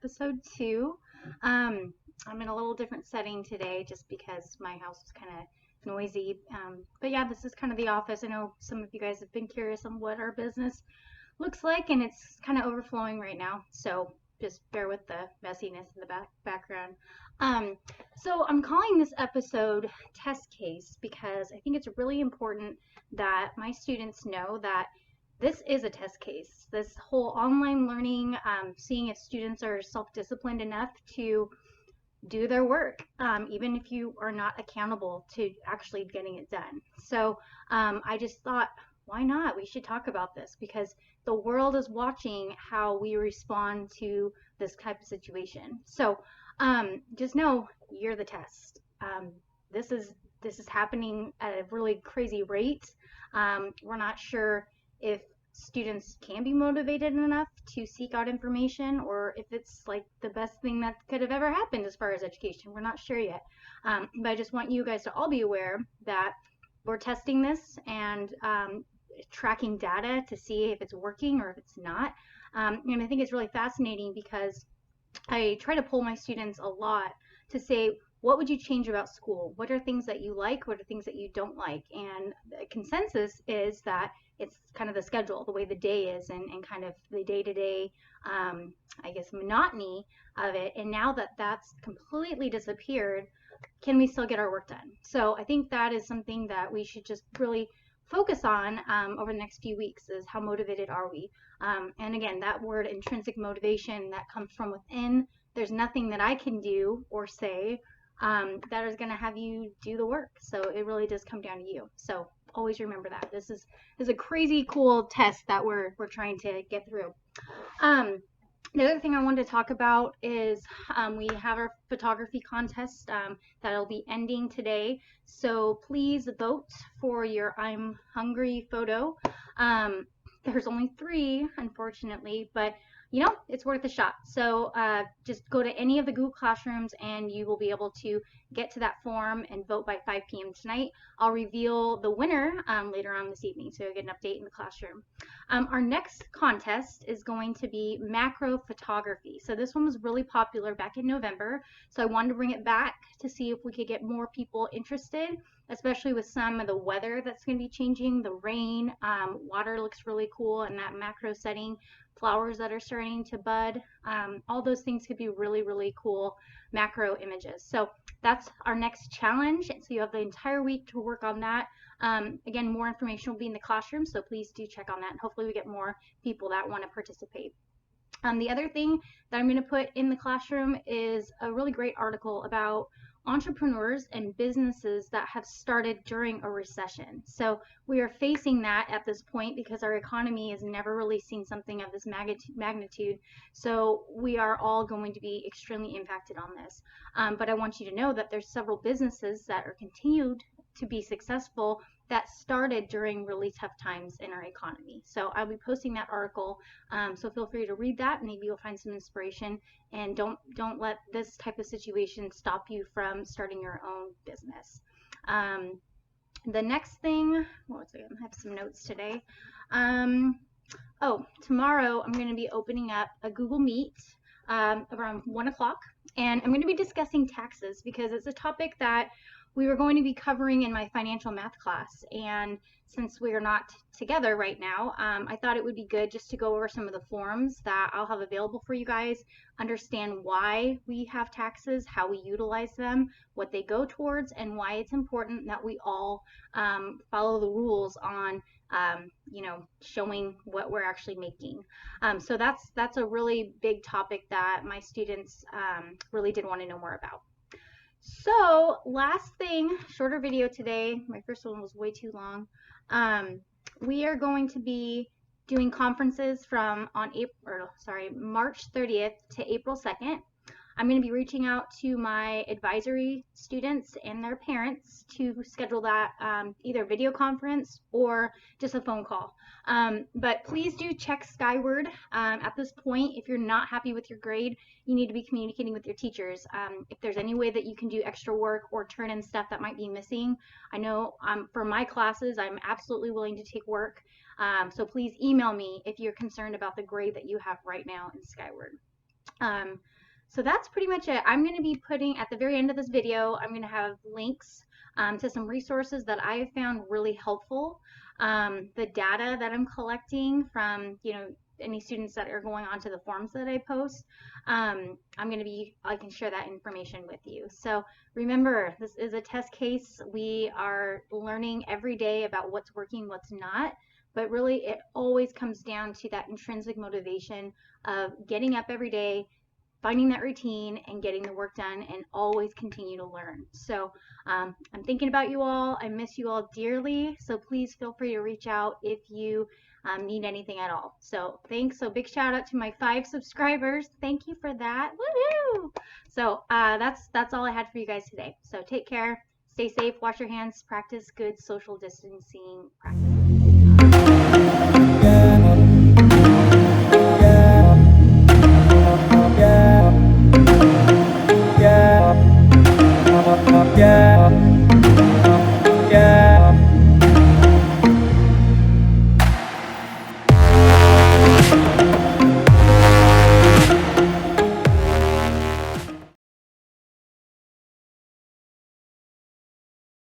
episode 2. I'm in a little different setting today just because my house is kind of noisy. But yeah, this is kind of the office. I know some of you guys have been curious on what our business looks like, and it's kind of overflowing right now. So just bear with the messiness in the background. Um, so I'm calling this episode Test Case because I think it's really important that my students know that this is a test case. This whole online learning, seeing if students are self-disciplined enough to do their work, even if you are not accountable to actually getting it done. So I just thought, why not? We should talk about this because the world is watching how we respond to this type of situation. So just know you're the test. This is happening at a really crazy rate. We're not sure if students can be motivated enough to seek out information or if it's like the best thing that could have ever happened as far as education. We're not sure yet. But I just want you guys to all be aware that we're testing this and tracking data to see if it's working or if it's not. And I think it's really fascinating because I try to pull my students a lot to say, what would you change about school? What are things that you like? What are things that you don't like? And the consensus is that it's kind of the schedule, the way the day is, and kind of the day-to-day, I guess, monotony of it. And now that that's completely disappeared, can we still get our work done? So I think that is something that we should just really focus on over the next few weeks is how motivated are we? And again, that word intrinsic motivation, that comes from within. There's nothing that I can do or say that is going to have you do the work. So it really does come down to you. So always remember that. This is a crazy cool test that we're trying to get through. The other thing I wanted to talk about is we have our photography contest that'll be ending today. So please vote for your I'm Hungry photo. There's only 3, unfortunately, but you know, it's worth a shot. So just go to any of the Google Classrooms and you will be able to get to that form and vote by 5 p.m. tonight. I'll reveal the winner later on this evening, so you'll get an update in the classroom. Our next contest is going to be macro photography. So this one was really popular back in November, so I wanted to bring it back to see if we could get more people interested, especially with some of the weather that's going to be changing, the rain, water looks really cool in that macro setting, flowers that are starting to bud, all those things could be really, really cool macro images. So that's our next challenge. So you have the entire week to work on that. Again, more information will be in the classroom, so please do check on that. And hopefully we get more people that want to participate. The other thing that I'm going to put in the classroom is a really great article about entrepreneurs and businesses that have started during a recession. So we are facing that at this point because our economy has never really seen something of this magnitude. So we are all going to be extremely impacted on this. But I want you to know that there's several businesses that are continued to be successful that started during really tough times in our economy. So I'll be posting that article, so feel free to read that. Maybe you'll find some inspiration, and don't let this type of situation stop you from starting your own business. The next thing, I have some notes today. Tomorrow I'm going to be opening up a Google Meet around 1 o'clock, and I'm going to be discussing taxes because it's a topic that we were going to be covering in my financial math class, and since we are not together right now, I thought it would be good just to go over some of the forms that I'll have available for you guys, understand why we have taxes, how we utilize them, what they go towards, and why it's important that we all follow the rules on showing what we're actually making. So that's a really big topic that my students really did want to know more about. So last thing, shorter video today. My first one was way too long. We are going to be doing conferences from March 30th to April 2nd. I'm going to be reaching out to my advisory students and their parents to schedule that either video conference or just a phone call. But please do check Skyward. At this point, if you're not happy with your grade, you need to be communicating with your teachers. If there's any way that you can do extra work or turn in stuff that might be missing, I know for my classes, I'm absolutely willing to take work. So please email me if you're concerned about the grade that you have right now in Skyward. So that's pretty much it. I'm going to be putting at the very end of this video, I'm going to have links to some resources that I have found really helpful. The data that I'm collecting from, any students that are going onto the forums that I post, I can share that information with you. So remember, this is a test case. We are learning every day about what's working, what's not. But really, it always comes down to that intrinsic motivation of getting up every day, finding that routine and getting the work done, and always continue to learn. So I'm thinking about you all. I miss you all dearly. So please feel free to reach out if you need anything at all. So thanks. So big shout out to my 5 subscribers. Thank you for that. Woohoo! So that's all I had for you guys today. So take care. Stay safe. Wash your hands. Practice good social distancing practices.